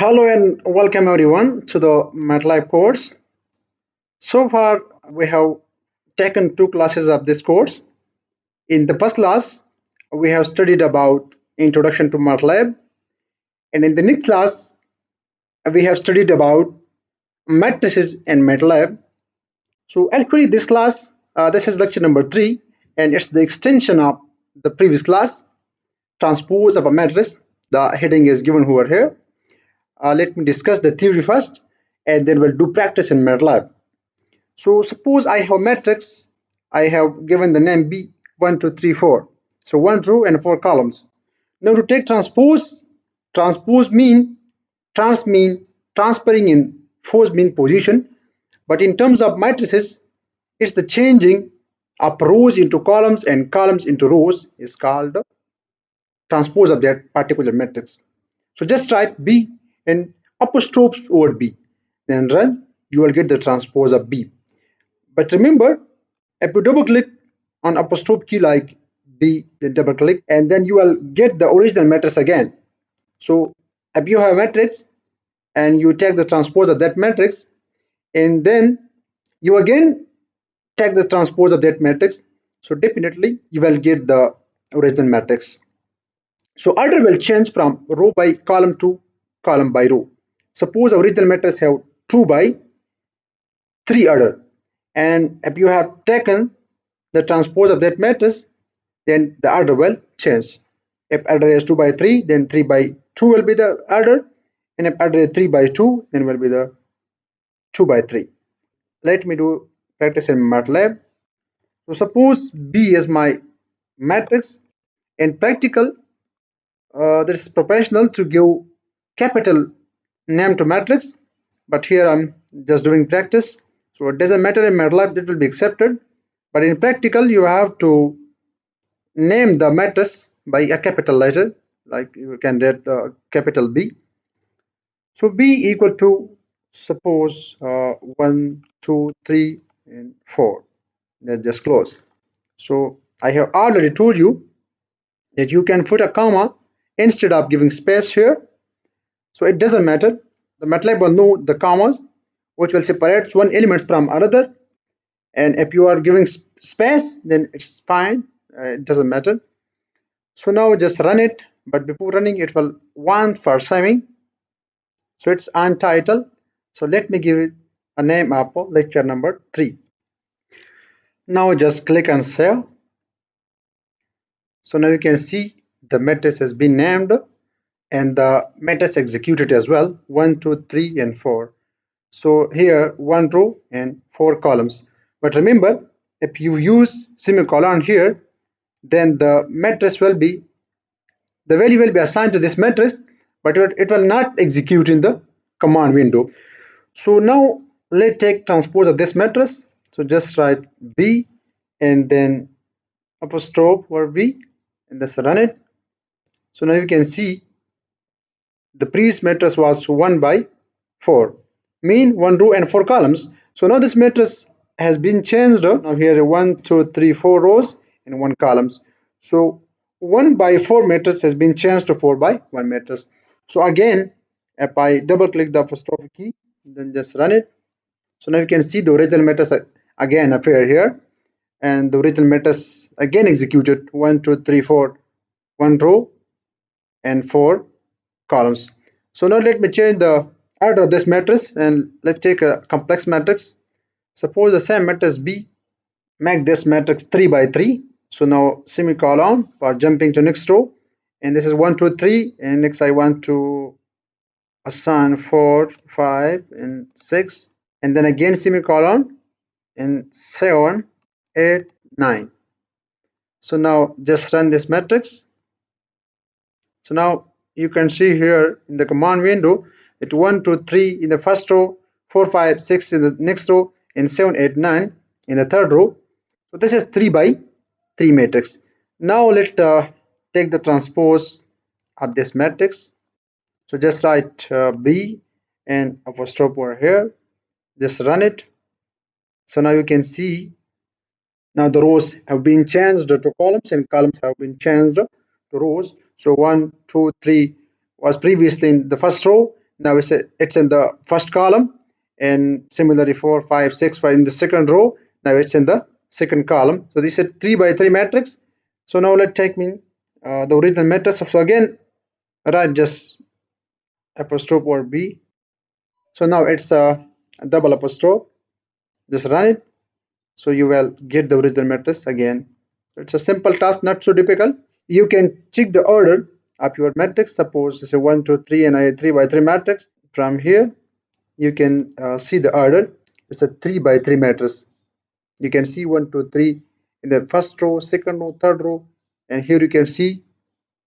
Hello and welcome everyone to the MATLAB course. So far, we have taken two classes of this course. In the first class, we have studied about Introduction to MATLAB, and in the next class, we have studied about matrices and MATLAB. So actually, this is lecture number 3, and it's the extension of the previous class, transpose of a matrix. The heading is given over here. Let me discuss the theory first, and then we'll do practice in MATLAB. So suppose I have matrix, I have given the name B 1, 2, 3, 4. So 1 row and 4 columns. Now to take transpose mean transferring in force mean position. But in terms of matrices, it's the changing of rows into columns and columns into rows is called transpose of that particular matrix. So just write B and apostrophe over B, then run, you will get the transpose of B. But remember, if you double click on apostrophe key like B, then double click, and then you will get the original matrix again. So if you have a matrix and you take the transpose of that matrix, and then you again take the transpose of that matrix, so definitely you will get the original matrix. So order will change from row by column to column by row. Suppose original matrix have 2 by 3 order, and if you have taken the transpose of that matrix, then the order will change. If order is 2 by 3, then 3 by 2 will be the order, and if order is 3 by 2, then will be the 2 by 3. Let me do practice in MATLAB. So suppose B is my matrix. In practical, this is professional to give capital name to matrix, but here I'm just doing practice, so it doesn't matter. In MATLAB it will be accepted, but in practical you have to name the matrix by a capital letter, like you can get capital B. So B equal to, suppose 1, 2, 3 and 4. Let's just close. So I have already told you that you can put a comma instead of giving space here, so it doesn't matter. The MATLAB will know the commas which will separate one element from another, and if you are giving space, then it's fine, it doesn't matter. So now just run it, but before running it will want for saving, so it's untitled. So let me give it a name of lecture number 3. Now just click on save. So now you can see the matrix has been named and the matrix executed as well, 1, 2, 3 and 4. So here 1 row and 4 columns. But remember, if you use semicolon here, then the matrix will be, the value will be assigned to this matrix, but it will not execute in the command window. So now let's take transpose of this matrix. So just write B and then apostrophe or V and just run it. So now you can see the previous matrix was 1 by 4, mean 1 row and 4 columns. So now this matrix has been changed. Now here 1, 2, 3, 4 rows and 1 columns. So 1 by 4 matrix has been changed to 4 by 1 matrix. So again, if I double click the apostrophe key, then just run it. So now you can see the original matrix again appear here, and the original matrix again executed 1, 2, 3, 4, 1 row and 4 columns. So now let me change the order of this matrix and let's take a complex matrix. Suppose the same matrix B, make this matrix 3 by 3. So now semicolon for jumping to next row, and this is 1, 2, 3, and next I want to assign 4, 5 and 6, and then again semicolon and 7, 8, 9. So now just run this matrix. So now you can see here in the command window that 1, 2, 3 in the first row, 4, 5, 6 in the next row, and 7, 8, 9 in the third row. So this is 3 by 3 matrix. Now let's take the transpose of this matrix. So just write B and apostrophe over here. Just run it. So now you can see now the rows have been changed to columns and columns have been changed to rows. So 1, 2, 3 was previously in the first row, Now it's in the first column, and similarly 4, 5, 6, 5 in the second row. Now it's in the second column. So this is a 3 by 3 matrix. So now let's take the original matrix. So again, write just apostrophe or B. So now it's a double apostrophe. Just run it. So you will get the original matrix again. It's a simple task, not so difficult. You can check the order of your matrix. Suppose it's a 1, 2, 3 and a 3 by 3 matrix. From here you can see the order. It's a 3 by 3 matrix. You can see 1, 2, 3 in the first row, second row, third row, and here you can see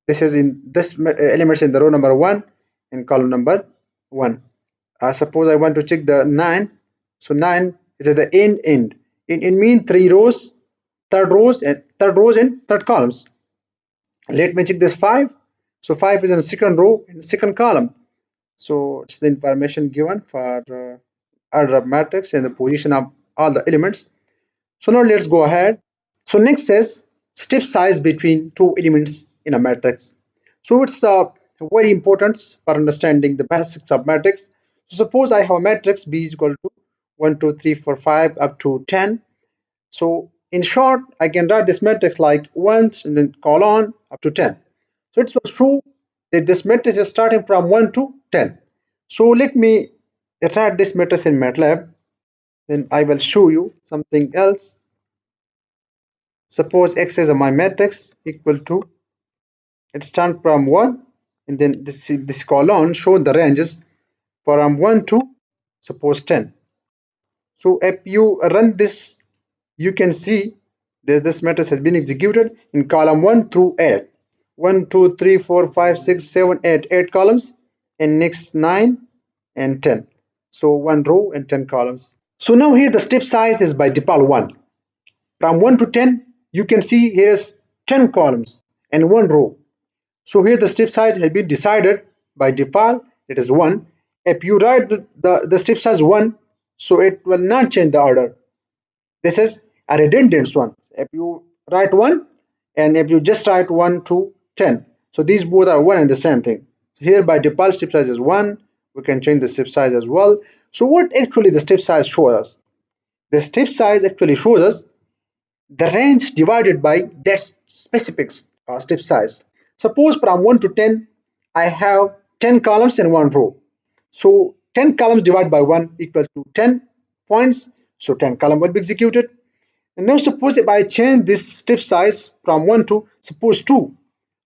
this is in this elements in the row number 1 and column number 1. Suppose I want to check the 9. So 9 is at the end. It means 3 rows, third rows and third columns. Let me check this 5. So 5 is in the second row and second column. So it's the information given for order of matrix and the position of all the elements. So now let's go ahead. So next says step size between two elements in a matrix. So it's very important for understanding the basics of matrix. So suppose I have a matrix B is equal to 1, 2, 3, 4, 5 up to 10. So in short, I can write this matrix like 1 and then colon up to 10. So it's true that this matrix is starting from 1 to 10. So let me write this matrix in MATLAB. Then I will show you something else. Suppose X is my matrix equal to, it starts from 1 and then this column show the ranges from 1 to suppose 10. So if you run this, you can see that this matrix has been executed in column 1 through 8. 1, 2, 3, 4, 5, 6, 7, 8, 8 columns, and next 9 and 10. So 1 row and 10 columns. So now here the step size is by default 1. From 1 to 10, you can see here is 10 columns and 1 row. So here the step size has been decided by default, it is 1. If you write the step size 1, so it will not change the order. This is a redundant one. If you write 1 and if you just write 1 to 10, so these both are 1 and the same thing. So here by default step size is 1. We can change the step size as well. So what actually the step size shows us? The step size actually shows us the range divided by that specific step size. Suppose from 1 to 10, I have 10 columns and 1 row. So 10 columns divided by 1 equals to 10 points. So 10 columns will be executed. And now suppose if I change this step size from 1 to suppose 2.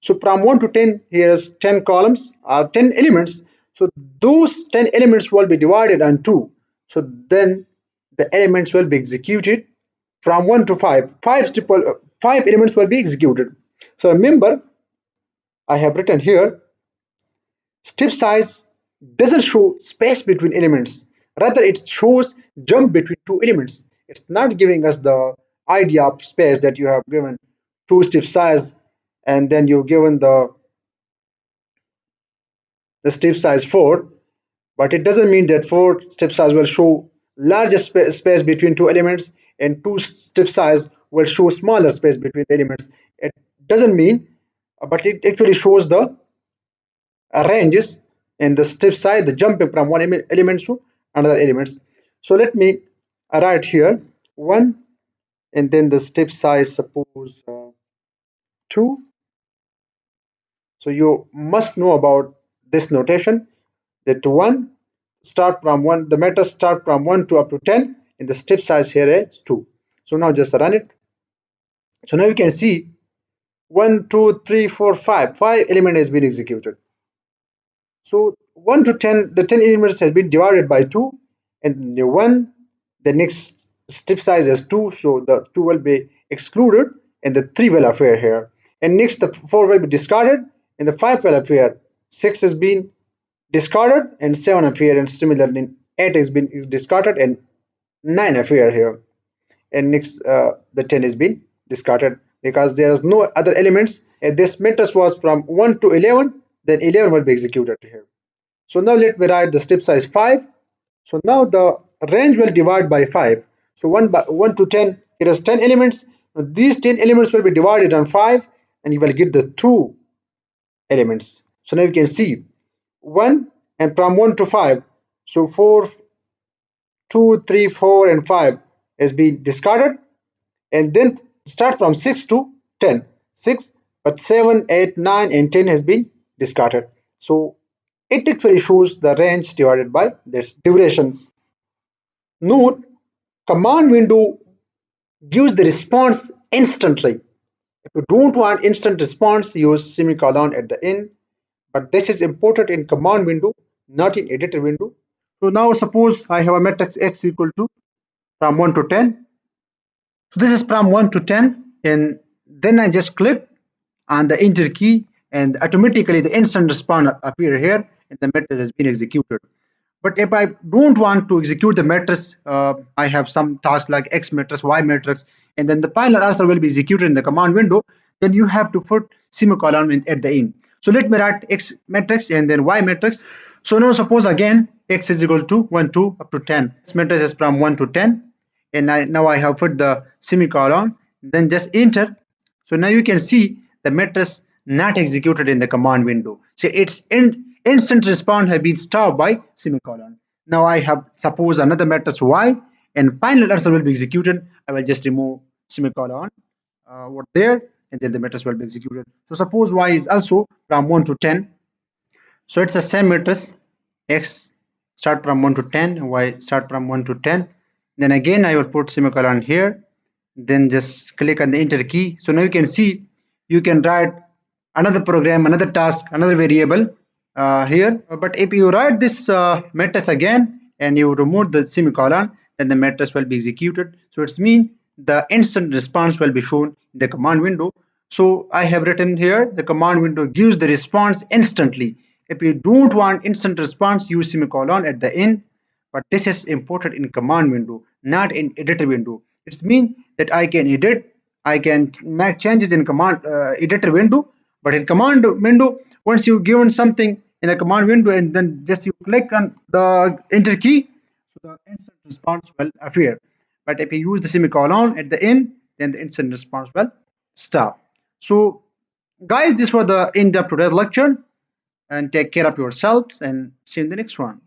So from 1 to 10, here's 10 columns or 10 elements. So those 10 elements will be divided on 2. So then the elements will be executed from 1 to 5. 5 elements will be executed. So remember, I have written here, step size doesn't show space between elements. Rather, it shows jump between two elements. It's not giving us the idea of space that you have given 2 step size and then you've given the step size 4, but it doesn't mean that 4 step size will show larger space between two elements and 2 step size will show smaller space between the elements. It doesn't mean, but it actually shows the ranges and the step size, the jumping from one element to another elements. So let me write here 1 and then the step size suppose 2. So you must know about this notation, that 1 start from 1, the matrix start from 1 to up to 10 and the step size here is 2. So now just run it. So now you can see 1, 2, 3, 4, 5 element has been executed. So 1 to 10, the 10 elements has been divided by 2 and the 1, the next step size is 2, so the 2 will be excluded and the 3 will appear here. And next the 4 will be discarded and the 5 will appear. 6 has been discarded and 7 appear, and similarly 8 has been discarded and 9 appear here. And next the 10 has been discarded because there is no other elements. If this matrix was from 1 to 11, then 11 will be executed here. So now let me write the step size 5. So now the range will divide by 5. So 1 to 10, it has 10 elements. Now these 10 elements will be divided on 5 and you will get the 2 elements. So now you can see 1 and from 1 to 5. So 4, 2, 3, 4, and 5 has been discarded, and then start from 6 to 10. 6, but 7, 8, 9, and 10 has been discarded. So it actually shows the range divided by their durations. Note, command window gives the response instantly. If you don't want instant response, use semicolon at the end. But this is important in command window, not in editor window. So now suppose I have a matrix X equal to from 1 to 10. So this is from 1 to 10, and then I just click on the enter key, and automatically the instant response appear here, and the matrix has been executed. But if I don't want to execute the matrix, I have some task like X matrix, Y matrix, and then the final answer will be executed in the command window. Then you have to put semicolon at the end. So let me write X matrix and then Y matrix. So now suppose again X is equal to 1 to up to 10. This matrix is from 1 to 10, and now I have put the semicolon, then just enter. So now you can see the matrix not executed in the command window. So its instant response has been stopped by semicolon. Now I have suppose another matrix Y, and final answer will be executed. I will just remove semicolon over there, and then the matrix will be executed. So suppose Y is also from 1 to 10. So it's the same matrix. X start from 1 to 10, Y start from 1 to 10. Then again I will put semicolon here, then just click on the enter key. So now you can see you can write another program, another task, another variable here. But if you write this matrix again and you remove the semicolon, then the matrix will be executed. So it's mean the instant response will be shown in the command window. So I have written here the command window gives the response instantly. If you don't want instant response, use semicolon at the end. But this is important in command window, not in editor window. It means that I can edit, I can make changes in command editor window, but in command window, once you've given something in the command window and then just you click on the enter key, so the instant response will appear. But if you use the semicolon at the end, then the instant response will stop. So guys, this was the end of today's lecture, and take care of yourselves and see you in the next one.